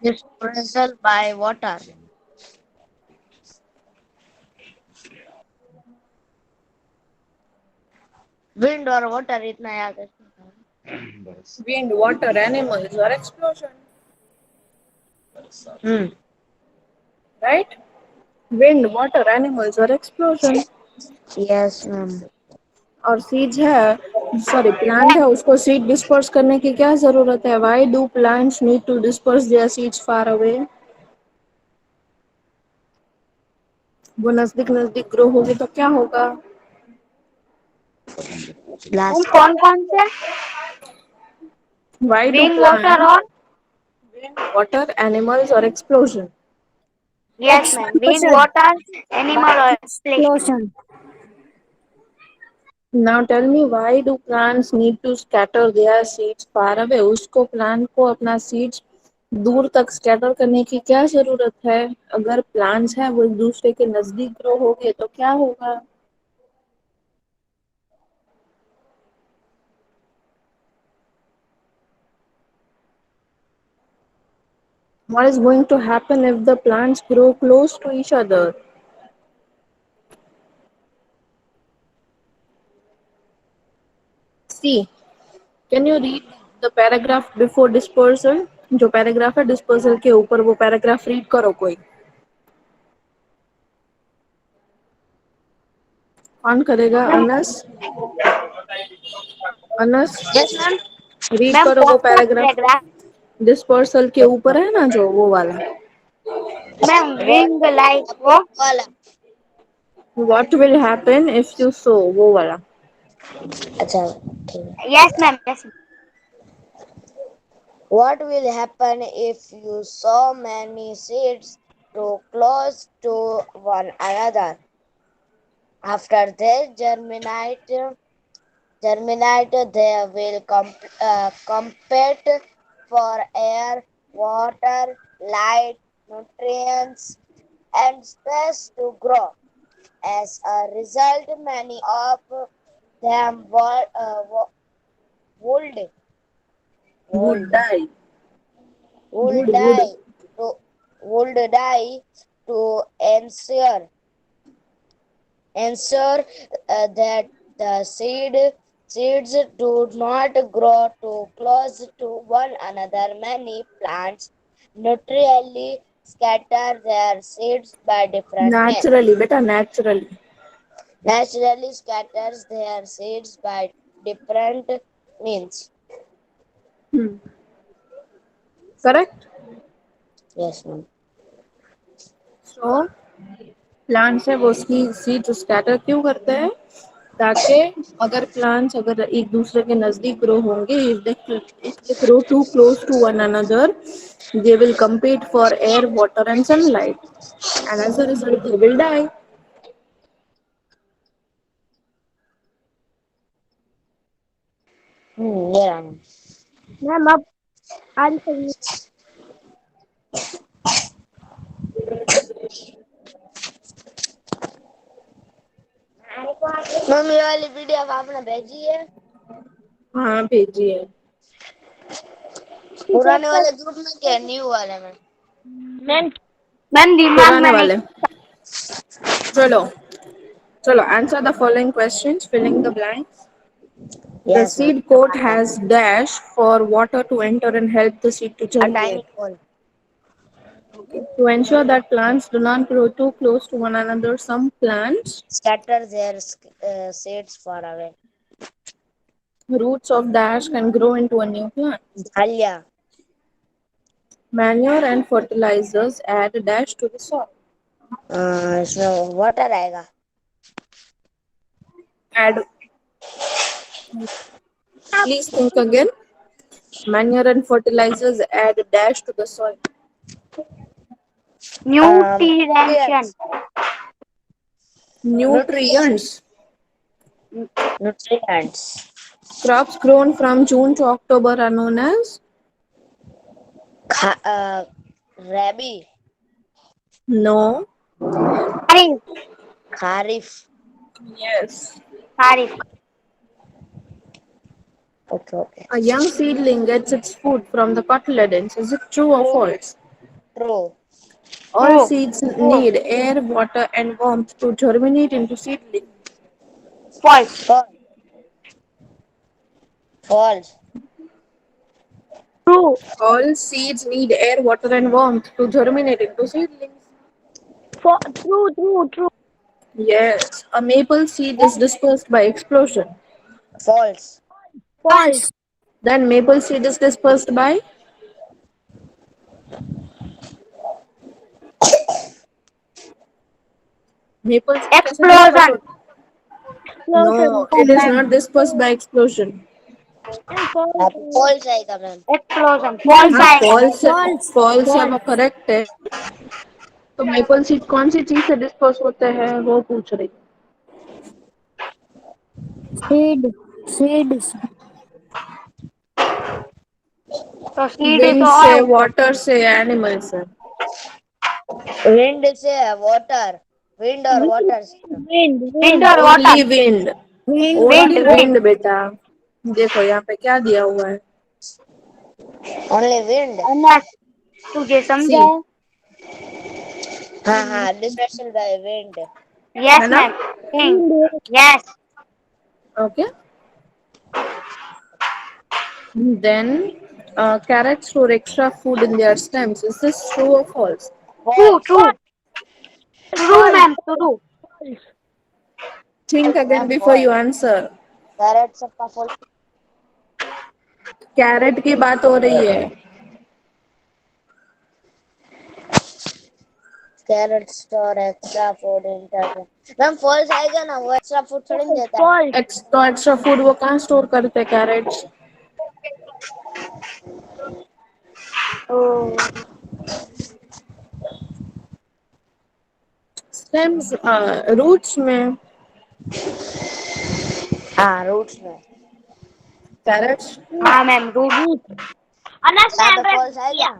dispersal by water. Wind or water इतना याद है. Wind, water, animals, or explosion. Hmm. Right? Wind, water, animals, or explosion. Yes, ma'am. और seeds है, sorry plant है, उसको seed disperse करने की क्या जरूरत है? Why do plants need to disperse their seeds far away? वो नजदीक नजदीक ग्रो होगी तो क्या होगा? Last. कौन कौन से? Why do Wind, water plant, और. wind, water, animals or explosion? Yes, ma'am. Wind, Explosion. water, animal or explosion. Explosion. Now tell me, why do plants need to scatter their seeds far away? उसको plant को अपना seeds दूर तक scatter करने की क्या जरूरत है? अगर प्लांट्स है वो एक दूसरे के नजदीक ग्रो होंगे तो क्या होगा? What is going to happen if the plants grow close to each other? See, can you read the paragraph before dispersal? जो पैराग्राफ है डिस्पर्सल के ऊपर, वो पैराग्राफ रीड करो कोई. कौन करेगा? Anas, Anas Yes, ma'am. Read Ma'am, करो कौन वो सा पैराग्राफ. paragraph? डिस्पर्सल के ऊपर है ना जो, वो वाला. Ma'am, wind like वो वाला. What will happen if you sow, वो वाला. अच्छा, ठीक है. Yes, ma'am. Yes, ma'am. What will happen if you sow many seeds too close to one another? After they germinate, they will compete for air, water, light, nutrients, and space to grow. As a result, many of them would, Would would, die. would Would. die to would die to ensure that the seeds do not grow too close to one another. Many plants naturally scatter their seeds by different means. Naturally, beta, naturally. Naturally scatters their seeds by different means. Correct? Yes, ma'am. So, plants है वो उसकी seed scatter क्यों करते हैं? ताकि अगर plants अगर एक दूसरे के नजदीक ग्रो होंगे, if they grow too close to one another, they will compete for air, water and sunlight, and as a result they will die. Yeah, ma'am. Ma'am अब आंसर. मम्मी वाली वीडियो आपने भेजी है? हाँ भेजिए. पुराने वाले ग्रुप में क्या न्यू वाले में? मैम मैम दिमाग पुराने में नहीं. वाले. चलो चलो, answer the following questions, filling the blanks. The Yes, ma'am. seed coat has dash for water to enter and help the seed to A tiny germinate. hole. Okay. To ensure that plants do not grow too close to one another, some plants Scatter their seeds far away. roots of dash can grow into a new plant. Dahlia. Manure and fertilizers add dash to the soil. इसमें water आएगा. Add, please think again. Manure and fertilizers add dash to the soil. न्यूट्रिएंशन. Nutrients. Nutrients. Crops grown from June to October are known as? Rabi. No. Kharif. Kharif. Yes. Kharif. Okay, okay. A young seedling gets its food from the cotyledons. Is it true or True. false? True. All True. seeds True. need air, water, and warmth to germinate into seedlings. False. False. False. True. All seeds need air, water, and warmth to germinate into seedlings. True. True. True. Yes, a maple seed is dispersed by explosion. False. False. Then maple seed is dispersed by maple seed कैसे disperse Explosion. होता है? Explosion. No, it is not dispersed by explosion. And false. हाँ, तो false आएगा ma'am. Explosion. False हाँ, आएगा. false False. false है वो False. correct है. तो मेपल सीड कौन सी चीज से डिस्पर्स होते हैं वो पूछ रही. Seed. Seed. तो सीड विंड तो और से, ऊपर. वाटर से, एनिमल से. Wind से water. Wind और water से. Wind. Wind or only water. Wind. Wind. Only Wind. Wind. Wind बेटा. देखो यहाँ पे क्या दिया हुआ है. Only wind. अन्ना तुझे समझा सी है? हाँ हाँ. Dispersal by wind. है Yes, ना. ma'am. Yes. Okay. Then carrots store extra food in their stems. Is this true or false? True. False. True. True, ma'am. True. Think again Ma'am, before you false. answer. Carrots सबका full. Carat की बात हो रही है. Carrots store extra food in their. Ma'am false आएगा ना, वो extra food थोड़ी ना देता है. False. तो एक्स्ट्रा फूड वो कहाँ स्टोर करते हैं कैरेट्स. Oh. स्टेम्स, रूट्स में. हाँ roots में. कैरेट्स. हाँ, ma'am. Root. Anas यहाँ ma'am. पे false आएगा.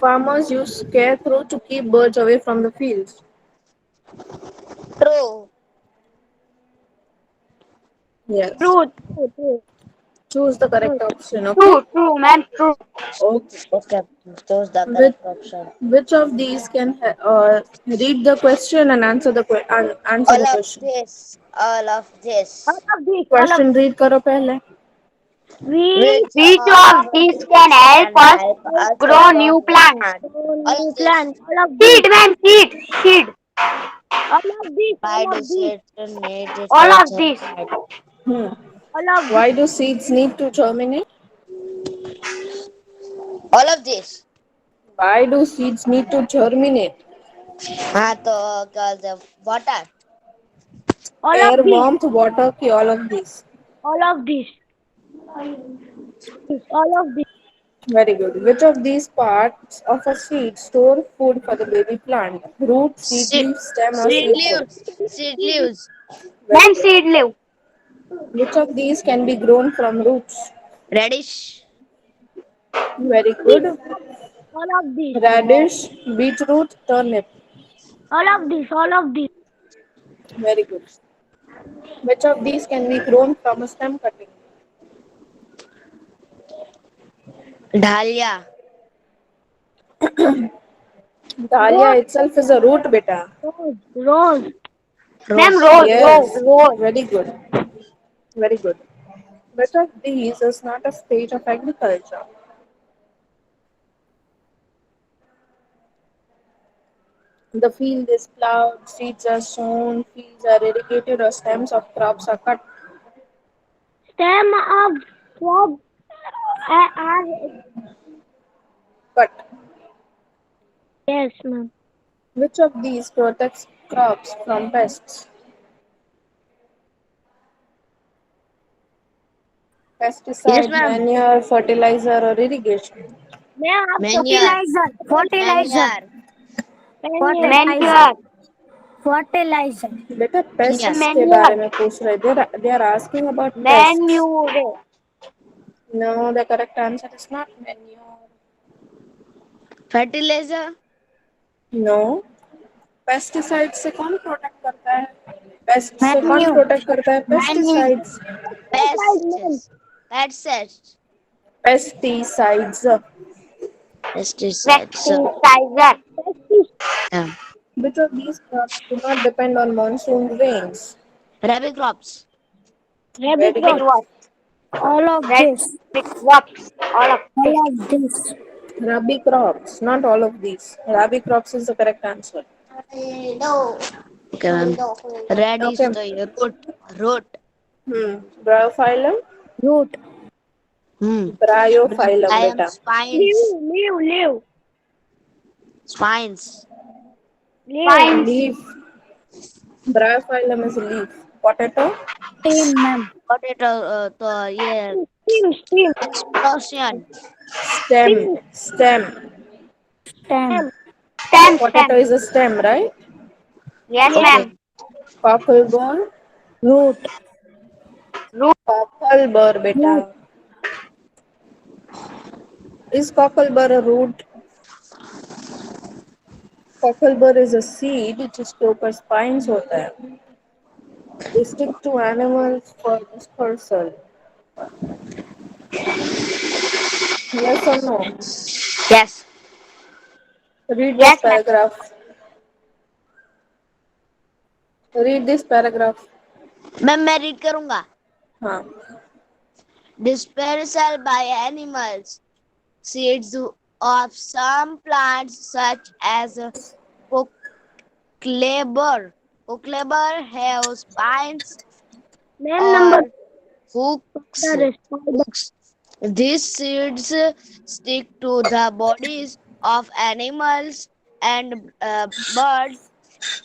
Farmers use scarecrow to keep birds away from the fields. True. Yes. True. True. Choose the correct option. Okay. True. True, ma'am. True. Okay. Okay. Choose the Which, correct option. which of these can read the question and answer the answer All the of question. this. All of this. All of these. Question read करो पहले. Which of these can help us us grow new plants? All of this. Seed, ma'am. Seed. Seed. All of these. Why do seeds need it All to of these. germinate? All of Why do seeds need to germinate? All of this. Why do seeds need to germinate? हाँ तो क्या बोलते हैं? Water. all Air, of these. warmth, water, की all of these. All of these. All of these. Very good. Which of these parts of a seed store food for the baby plant? Root, seed Seed, leaf, stem, or seed seed pod? leaves. Seed leaves. Ma'am, seed leaf. Which of these can be grown from roots? Radish. Very good. All of these. Radish, beetroot, turnip. All of these. All of these. Very good. Which of these can be grown from a stem cutting? Dahlia. Dahlia itself is a root, beta. Rose. Rose. Rose. Ma'am, rose. Yes. Rose. Rose. Very good. Very good. Which of these is not a stage of agriculture? The field is plowed, seeds are sown, fields are irrigated, or stems of crops are cut. Stem of crop. Cut. Yes, ma'am. Which of these protects crops from pests? Yes, Pesticide, ma'am. manure, fertilizer, or irrigation? Ma'am, Manure. fertilizer. Manure. Manure. Fertilizer. बेटा pests Manure. के बारे में पूछ रहे. They are asking about pests. Manure. No, the correct answer is not manure. Fertilizer. No. Pesticides से कौन protect करता है? Pests से कौन प्रोटेक्ट करता है? Pesticides. Pests. Pesticides. Pesticides. Pesticides. Pesticizer. Yeah. Which of these crops do not depend on monsoon rains? Rabi crops. Rabi Very Which good. crops. was? All of Red this. big crops. All of this. All of this. Rabi crops, not all of these. Rabi crops is the correct answer. Okay, ma'am. Red is Okay. the root. Root. Bryophyllum? Root. Bryophyllum, I am beta. spines. Leave. Spines. Fine. Leaf. Bryophyllum is leaf. Potato? Team mem. Potato. Yeah. Steam. Explosion. Stem. Stem. Stem. Stem. Potato is a stem, right? Yes, Okay. ma'am. Cocklebur? Root. Root. Cocklebur, Root. beta. Is cocklebur a root? Cocklebur is a seed जिसके ऊपर spines होता है. They stick to animals for dispersal. Yes or no? Yes. Read this Yes, ma'am. paragraph. Read this paragraph. मैं read करूंगा. हाँ. Dispersal by animals. Seeds of some plants such as cockleburr. Cockleburr have spines Ma'am, number or hooks. hooks. These seeds stick to the bodies of animals and birds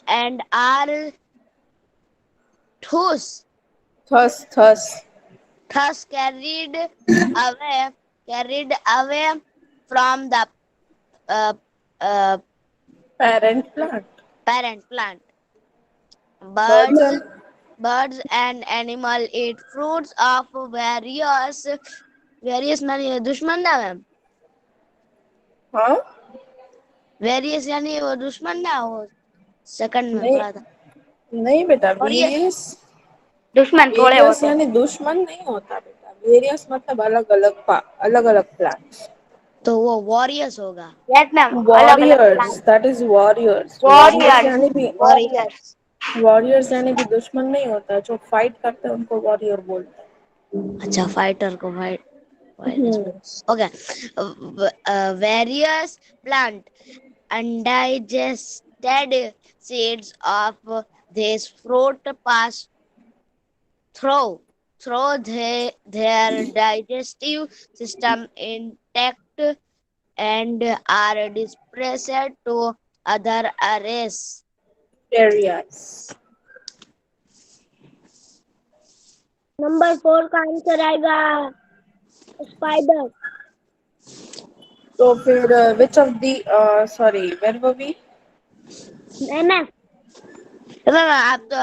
and are thus Thus. thus carried away from the uh, uh, Parent plant. parent plant. Birds Birds and birds and animal eat fruits of various मानिए दुश्मन ना ma'am. हाँ. Various यानी वो दुश्मन ना हो. Second में नहीं पढ़ा था. नहीं बेटा. और ये Various. दुश्मन थोड़े Various होते हैं. यानी दुश्मन नहीं होता बेटा. Various मतलब अलग अलग plants. तो वो वॉरियर्स होगा. Yes, ma'am. अलग अलग Warriors. plant. That is warriors. Warriors Warriors. यानी भी Warriors. वॉरियर्स यानी कि दुश्मन नहीं होता. जो फाइट करते हैं उनको वॉरियर बोलते हैं. अच्छा फाइटर को fight. Okay. Various plant undigested seeds of this fruit pass through their digestive system intact and are dispersed to other areas. Number 4 का आंसर आएगा स्पाइडर. तो फिर which of the sorry where were we? MF. आप तो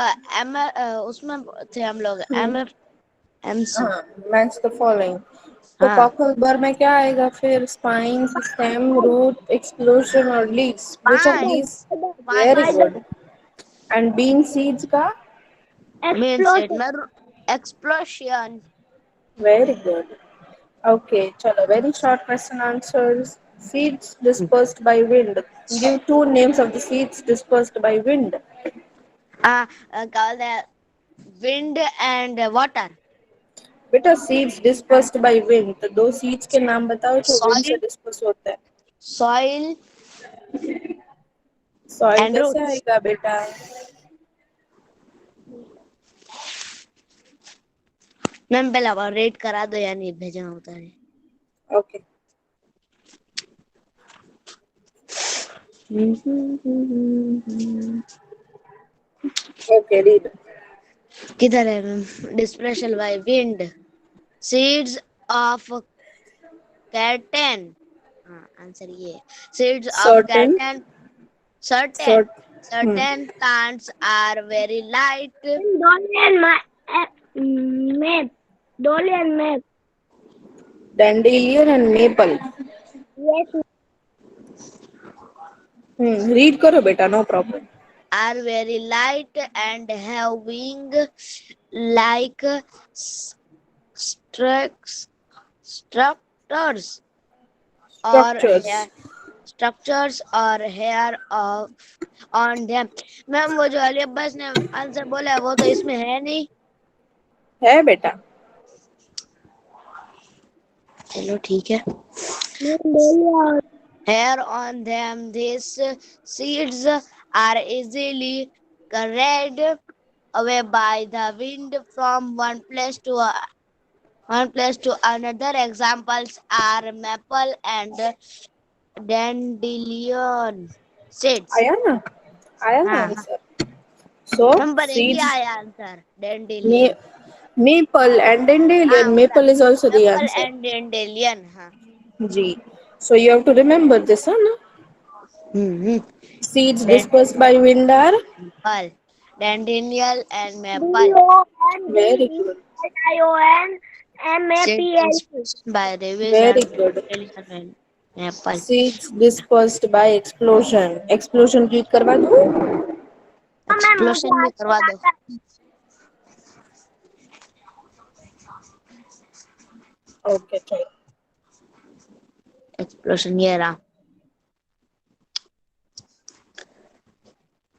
उसमें थे हम लोग. MC. हाँ. Match the following. तो हाँ. कॉकलबर में क्या आएगा फिर? Spines, stem, root, explosion और leaves. Which of these? Very good. And bean seeds का? Means it explosion. Very good. Okay, chalo. Very short question answers. Seeds dispersed by wind. Give two names of the seeds dispersed by wind. Called the wind and water. बेटा seeds dispersed by wind. तो दो seeds के नाम बताओ जो wind से Soil, disperse होते हैं. soil Soil and कैसे roots. आएगा बेटा? मैम पहले रेट करा दो या नहीं भेजना होता है. Okay. Okay, read. किधर है ma'am? Dispersal by wind. Seeds of cotton. हाँ आंसर ये. Seeds of Certain. cotton. Certain plants are very light. Dolly and map. Dandelion and maple. Yes. Read करो बेटा, no problem. Are very light and have wing like structures. or hair Structures. structures or hair of on them. Ma'am वो जो अली अब्बास ने answer बोला है वो तो इसमें है नहीं. है बेटा. चलो ठीक है. मैम बोलिए. Hair on them. These seeds are easily carried away by the wind from one place to another. Examples are maple and dandelion seeds. आया ना. आया ना हाँ. आंसर. So नंबर एक ही seeds. आया आंसर dandelion. Maple and हाँ dandelion. बोला Maple is also the maple answer. and dandelion. हाँ. G. So you have to remember this one. Hmm. Seeds dispersed by wind are Maple, dandelion and maple. very good. Seeds DONDELIONMAPLE. dispersed by rivers Very and good. dandelion and maple. Seeds dispersed by explosion. Explosion click करवा दूँ? Ma'am मुझे explosion भी करवा answer दो. आता है. Okay, चलो. Explosion ये रहा.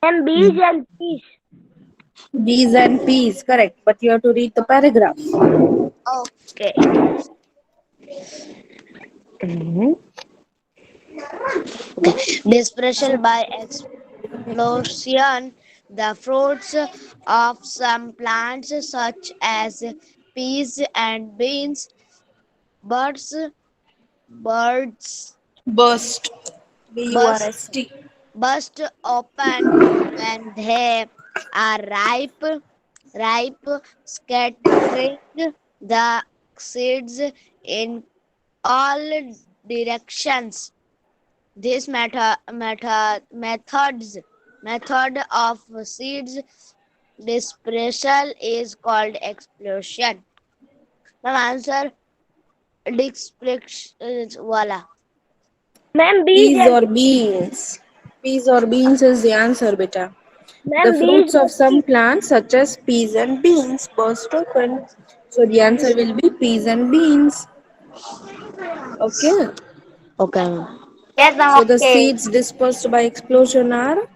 Ma'am bees and peas. Bees and peas, correct. But you have to read the paragraph. Okay. Dispersal by explosion, the fruits of some plants such as peas and beans, birds, birds Burst. burst B-U-R-S-T. burst open when they are ripe, scattering the seeds in all directions. This method of seeds dispersal is called explosion. The answer dispersal wala. Ma'am बीज Peas and. or beans. Peas or beans is the answer, beta. The ma'am बीज fruits of some plants, such as peas and beans, burst open. So the answer will be peas and beans. Okay. Okay. Yes, ma'am. So the Okay. seeds dispersed by explosion are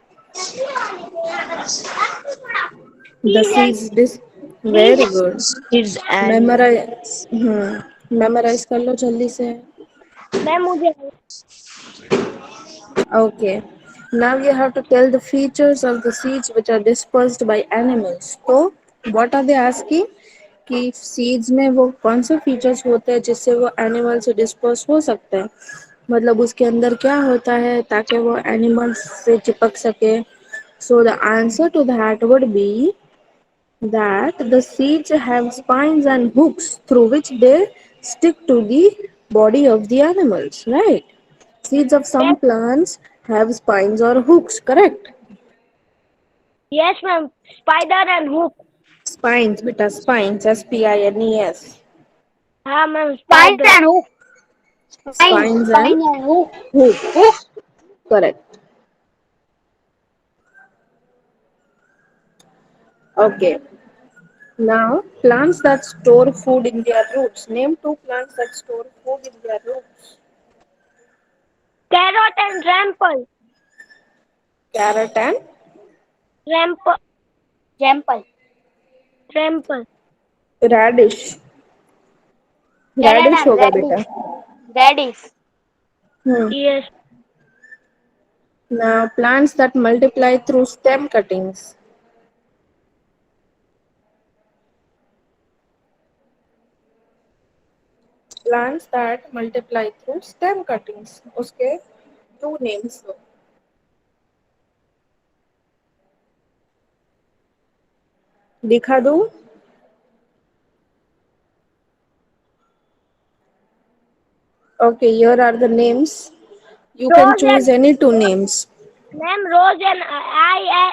the बीज and. seeds dis. बीज Very good. Seeds and Memorize. Memorize कर लो जल्दी से. Ma'am मुझे. Okay. Now you have to tell the features of the seeds which are dispersed by animals. So what are they asking? कि seeds में वो कौन से फीचर्स होते हैं जिससे वो एनिमल से डिस्पर्स हो सकते हैं, मतलब उसके अंदर क्या होता है ताकि वो एनिमल्स से चिपक सके. So the answer to that would be that the seeds have spines and hooks through which they stick to the body of the animals, right? Seeds of some plants have spines or hooks, correct? Yes ma'am. Spider and hook. Spines, beta, spines, S-P-I-N-E-S. हाँ ma'am Spines spider. and hook. Spines and Spine and hook. hooks, correct. Okay. Now, plants that store food in their roots. Name two plants that store food in their roots. Carrot and रैम्पल. Carrot and रैम्पल. Jumple. रैम्पल. radish. Carrot Radish and होगा बेटा. radish. Hmm. Yes. Now, plants that multiply through stem cuttings. Plants that multiply through stem cuttings. उसके two names दो. दिखा दो. Okay, here are the names. You can rose choose and. any two names. Ma'am rose and I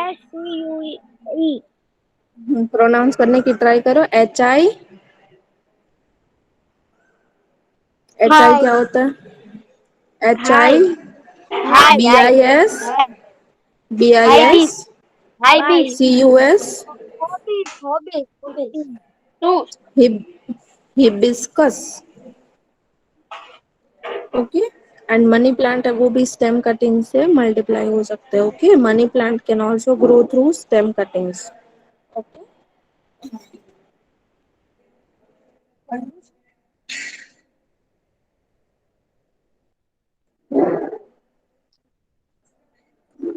HIBISCUE. Pronounce करने की try करो. H I Hi. क्या होता है? एच हाई. I Hi. B Hi. I S B I Hi. S Bees. Hi. Bye. Bees. C U S Hobbies. Hobbies. Hobbies. Two. हिब hibiscus, okay. And money plant है वो भी stem cutting से multiply हो सकते हैं, okay. Money plant can also grow through stem cuttings, okay.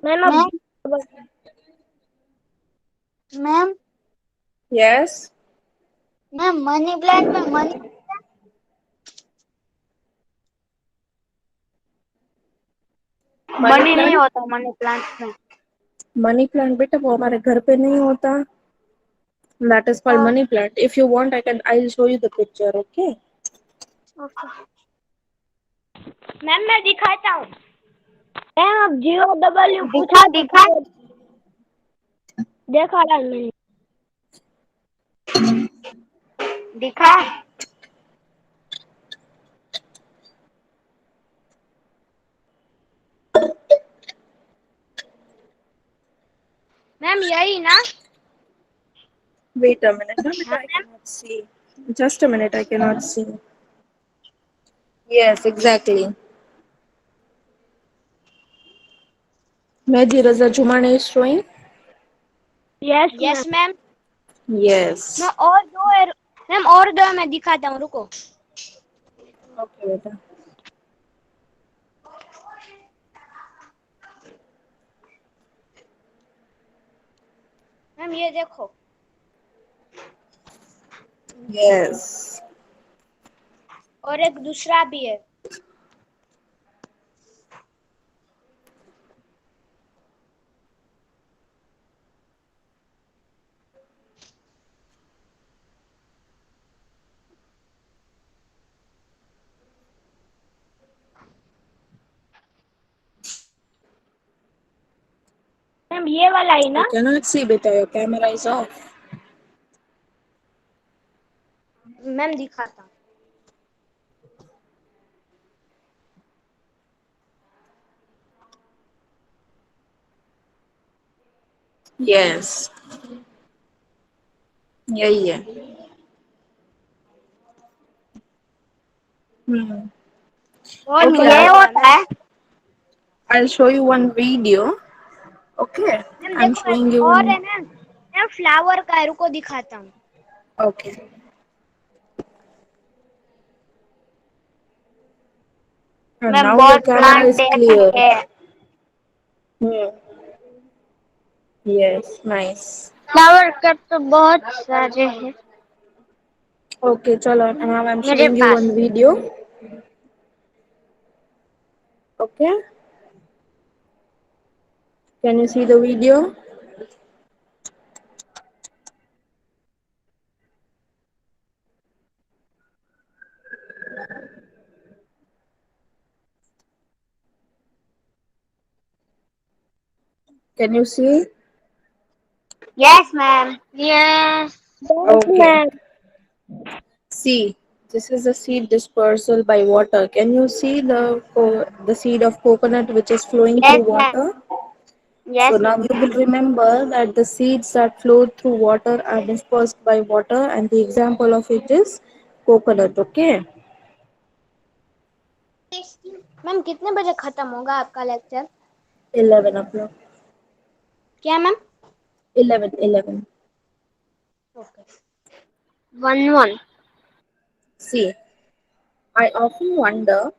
Ma'am अब ma'am ma'am yes, ma'am money plant में मनी मनी मनी नहीं प्लांट, होता मनी प्लांट में। मनी प्लांट बेटा वो हमारे घर पे नहीं होता, that is called और money plant. If you want I'll show you the picture, okay? Okay ma'am मैं दिखाता हूँ। मैम अब GOW दिखा पूछा दिखा तो देखा रहा मैंने। दिखा। मैम यही ना? Wait a minute, no, हाँ beta, I ma'am. cannot see. Just a minute, I cannot see. Yes, exactly. Meji Raza Jumane is showing? Yes ma'am. Ma'am Yes. और दो है। मैम और दो है, मैं दिखाता हूँ, रुको। Okay, beta. मैम ये देखो। Yes. और एक दूसरा भी है। मैम ये वाला ही I ना? cannot see, beta, your camera is off. Ma'am दिखाता हूँ। Yes. यही है. Hmm. और Okay, मिला ये हुआ है होता मैम। है। I'll show you one video. Okay, ma'am I'm देखो showing एक you और one. है मैम। मैम फ्लावर का है, रुको दिखाता हूँ। Okay. And ma'am now your बहुत camera प्लांट is देखी clear. है। Hmm. Yes, nice. फ्लावर का तो बहुत सारे हैं Okay, chalo. Now I'm मेरे showing you pass. one video. Okay, can you see the video? Can you see? Yes ma'am yes. Yes Okay. Ma'am. See, this is the seed dispersal by water. Can you see the seed of coconut which is flowing through yes ma'am water? So yes now ma'am. you will remember that the seeds that flow through water are dispersed by water, and the example of it is coconut. Okay. Ma'am कितने बजे खत्म होगा आपका lecture? 11 o'clock. क्या ma'am? 11. Okay. 1 1। See, I often wonder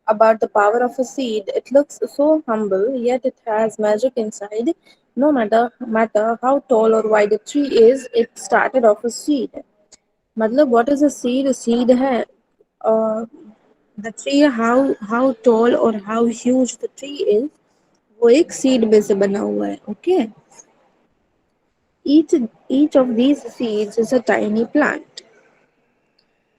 about the power of a seed. It looks so humble, yet it has magic inside. No matter how tall or wide a tree is, it started off a seed. मतलब what is a seed? A seed है the tree, how tall or how huge the tree is, वो एक seed में से बना हुआ है. Okay. Each of these seeds is a tiny plant.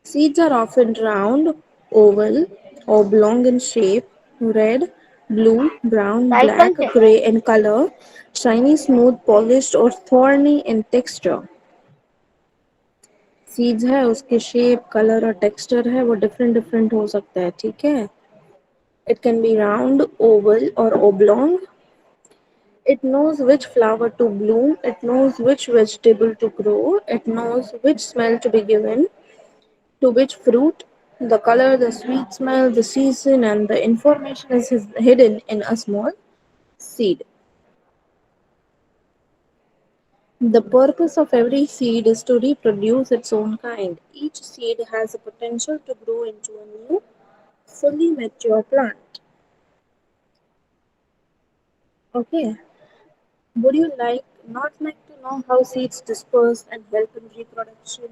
Seeds are often round, oval, oblong in shape, red, blue, brown, cycle black, से gray in color, shiny, smooth, polished or thorny in texture. Seeds है उसके shape, colour और texture है वो different different हो सकता है, ठीक है. It can be round, Oval और oblong. It knows which flower to bloom, it knows which vegetable to grow, it knows which smell to be given. to which fruit. The color, the sweet smell, the season, and the information is hidden in a small seed. The purpose of every seed is to reproduce its own kind. Each seed has the potential to grow into a new, fully mature plant. Okay. Would you like to know how seeds disperse and help in reproduction?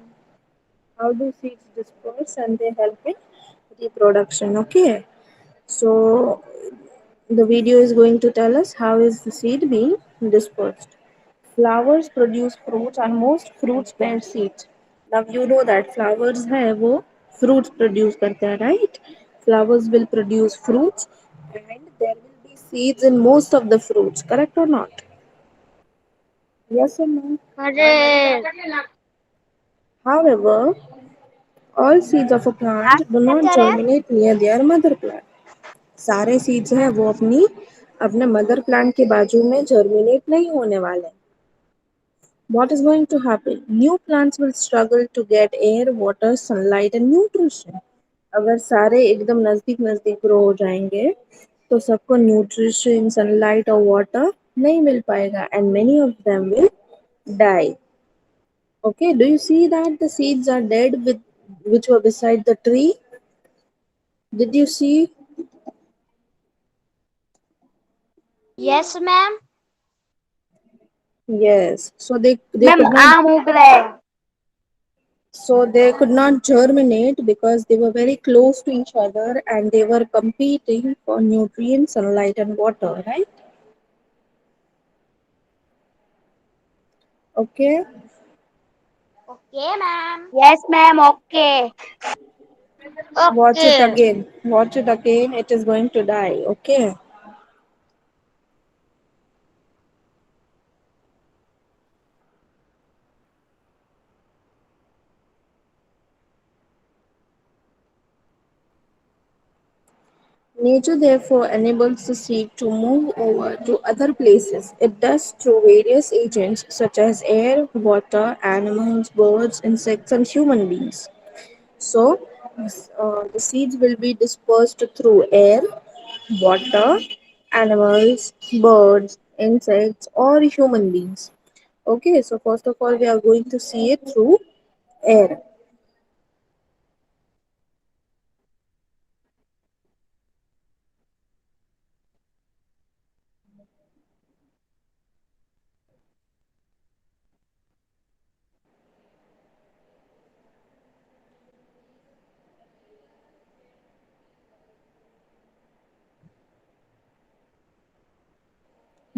How do seeds disperse and they help in reproduction? Okay. So the video is going to tell us how is the seed being dispersed. Flowers produce fruits and most fruits bear seeds. Now you know that flowers है वो fruits produce करते हैं, right? Flowers will produce fruits and there will be seeds in most of the fruits, correct or not? Yes or no? correct. However, all seeds of a plant do not germinate near their mother plant. सारे seeds हैं वो अपने mother plant के बाजू में germinate नहीं होने वाले. What is going to happen? New plants will struggle to get air, water, sunlight and nutrition. अगर सारे एकदम नजदीक नजदीक ग्रो हो जाएंगे तो सबको न्यूट्रिशन सनलाइट और वाटर नहीं मिल पाएगा and many of them will die. Okay, do you see that the seeds are dead with which were beside the tree? Did you see? Yes, ma'am. Yes. Ma'am आम उग रहे हैं. They could not germinate because they were very close to each other and they were competing for nutrients, sunlight and water, right? Okay. Okay, ma'am. Yes, ma'am. Okay. Watch it Okay. again. Watch it again. It is going to die. Okay. Nature therefore enables the seed to move over to other places. It does through various agents such as air, water, animals, birds, insects, and human beings. So, the seeds will be dispersed through air, water, animals, birds, insects, or human beings. Okay, so first of all, we are going to see it through air.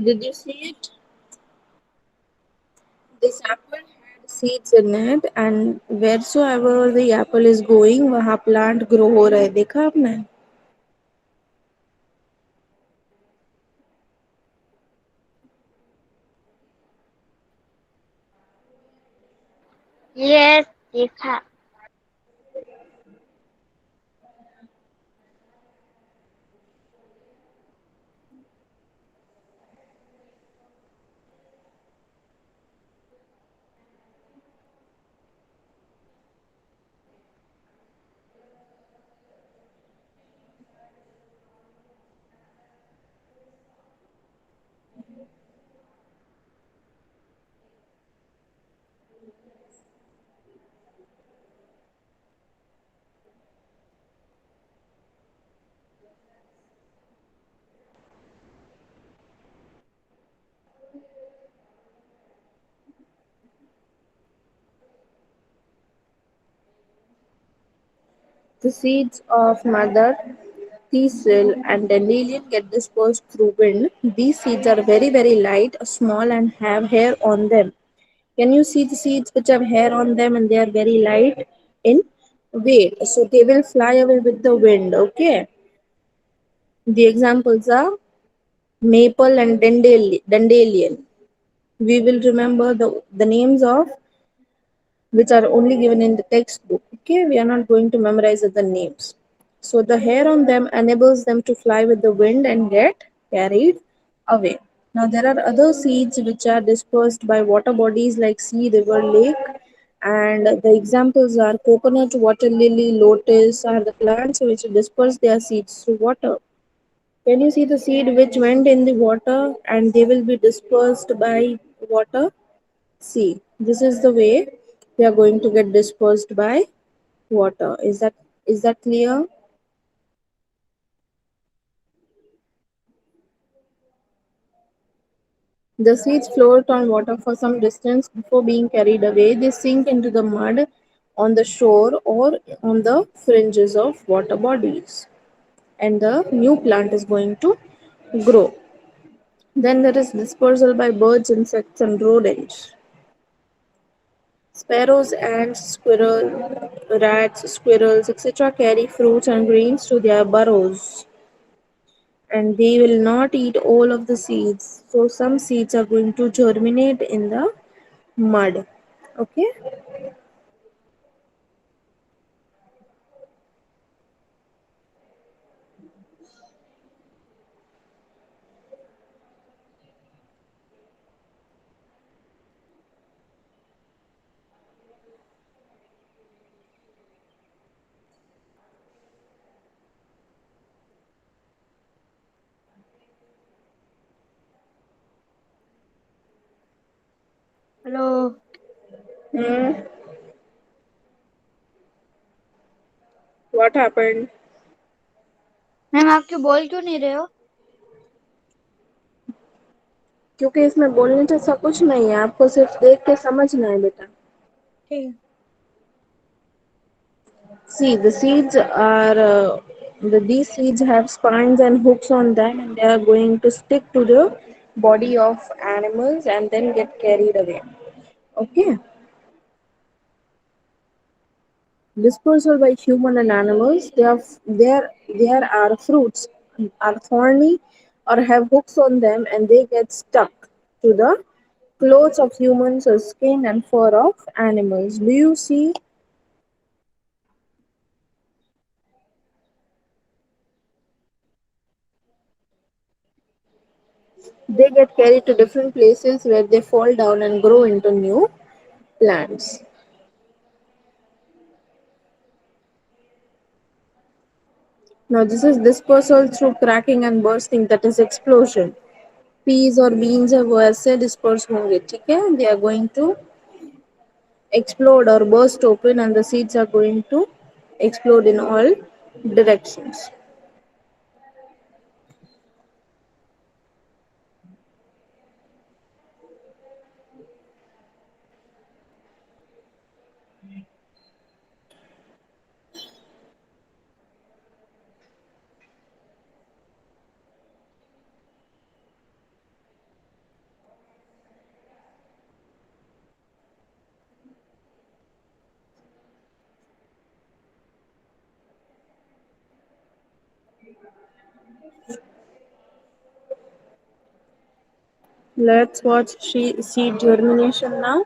Did you see it? This apple had seeds in it, and wheresoever the apple is going, वहाँ plant grow हो रहा है. देखा आपने? Yes, देखा. The seeds of mother thistle and dandelion get dispersed through wind. These seeds are very, very light, small, and have hair on them. Can you see the seeds which have hair on them and they are very light in weight? So they will fly away with the wind. Okay. The examples are maple and dandelion. We will remember the names of which are only given in the textbook. Okay, we are not going to memorize the names. So the hair on them enables them to fly with the wind and get carried away. Now there are other seeds which are dispersed by water bodies like sea, river, lake. And the examples are coconut, water lily, lotus are the plants which disperse their seeds through water. Can you see the seed which went in the water and they will be dispersed by water? See, this is the way they are going to get dispersed by water. Is that clear? The seeds float on water for some distance before being carried away. They sink into the mud on the shore or on the fringes of water bodies, and the new plant is going to grow. Then there is dispersal by birds, insects, and rodents. Sparrows, ants, rats, squirrels, etc. carry fruits and grains to their burrows, and they will not eat all of the seeds. So some seeds are going to germinate in the mud. Okay. Hello Hmm. What happened? Ma'am आप क्यों बोल क्यों नहीं रहे हो? क्योंकि इसमें बोलने जैसा कुछ नहीं है, आपको सिर्फ देख के समझना है बेटा. ठीक है. See, the seeds are these seeds have spines and hooks on them, and they are going to stick to the body of animals and then get carried away. Okay. Dispersal by human and animals. There are fruits are thorny or have hooks on them, and they get stuck to the clothes of humans or skin and fur of animals. Do you see? They get carried to different places where they fall down and grow into new plants. Now, this is dispersal through cracking and bursting, that is explosion. Peas or beans है वो ऐसे disperse होंगे, ठीक है? They are going to explode or burst open, and the seeds are going to explode in all directions. Let's watch seed germination now.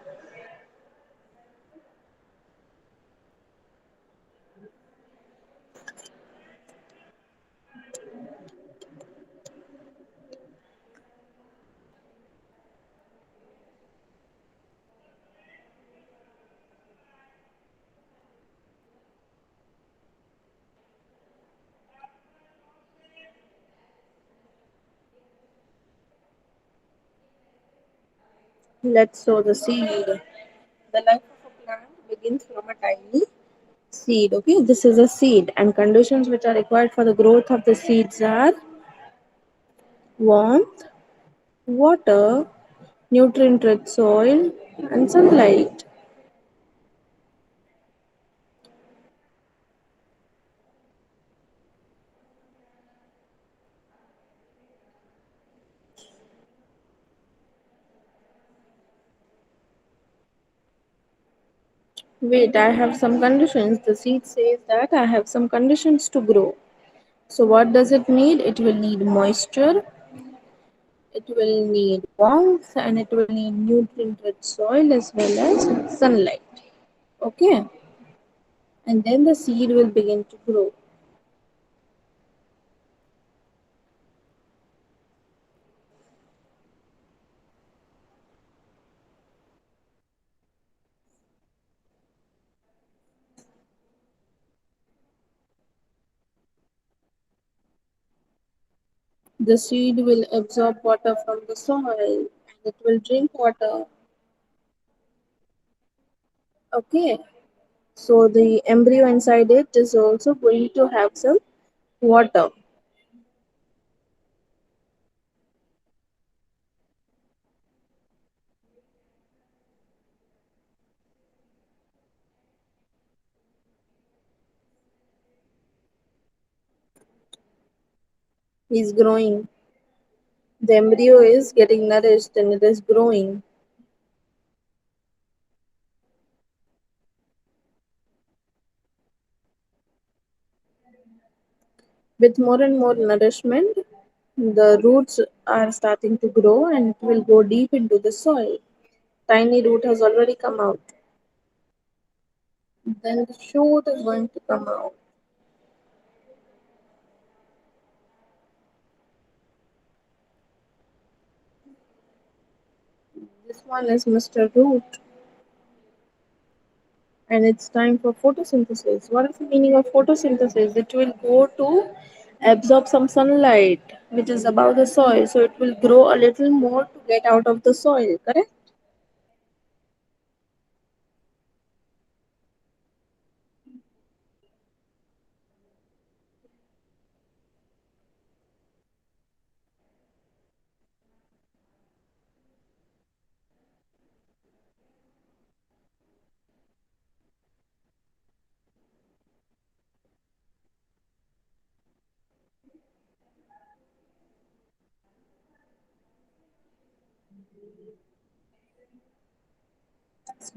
Let's sow the seed. The life of a plant begins from a tiny seed. Okay, this is a seed, and conditions which are required for the growth of the seeds are warmth, water, nutrient rich soil, and sunlight. Wait, I have some conditions. The seed says that I have some conditions to grow. So, what does it need? It will need moisture, it will need warmth, and it will need nutrient rich soil as well as sunlight. Okay, and then the seed will begin to grow. The seed will absorb water from the soil and it will drink water. Okay, so the embryo inside it is also going to have some water. Is growing. The embryo is getting nourished and it is growing. With more and more nourishment, the roots are starting to grow and it will go deep into the soil. Tiny root has already come out. Then the shoot is going to come out. This one is Mr. Root, and it's time for photosynthesis. What is the meaning of photosynthesis? It will go to absorb some sunlight which is above the soil, so it will grow a little more to get out of the soil, correct?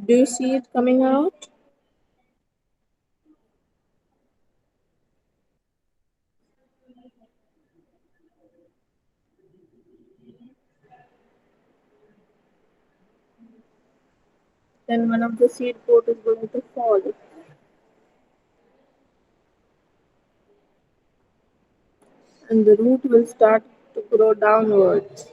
Do you see it coming out? Then one of the seed coat is going to fall, and the root will start to grow downwards.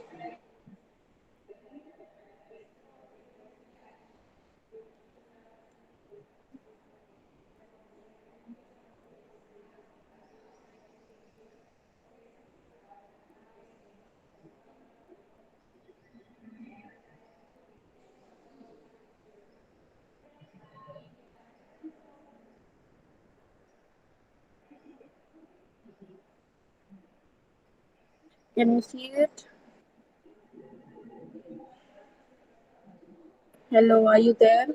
Can you see it? Hello, are you there?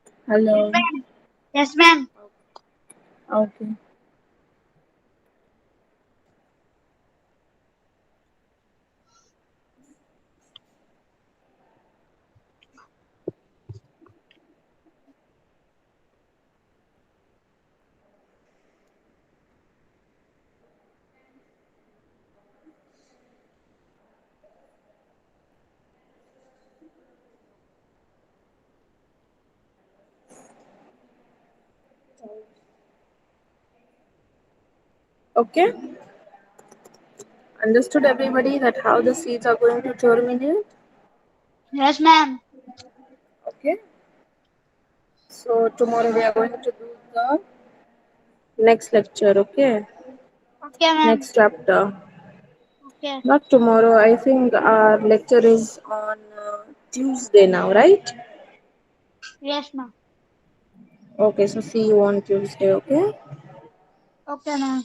Yes, Hello. ma'am. Yes, ma'am. Okay. Okay. Understood everybody that how the seeds are going to germinate? Yes, ma'am. Okay. So tomorrow we are going to do the next lecture, okay? Okay, ma'am. Next chapter. Okay. Not tomorrow. I think our lecture is on Tuesday now, right? Yes, ma'am. Okay, so see you on Tuesday, okay? Okay, ma'am.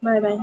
Bye bye.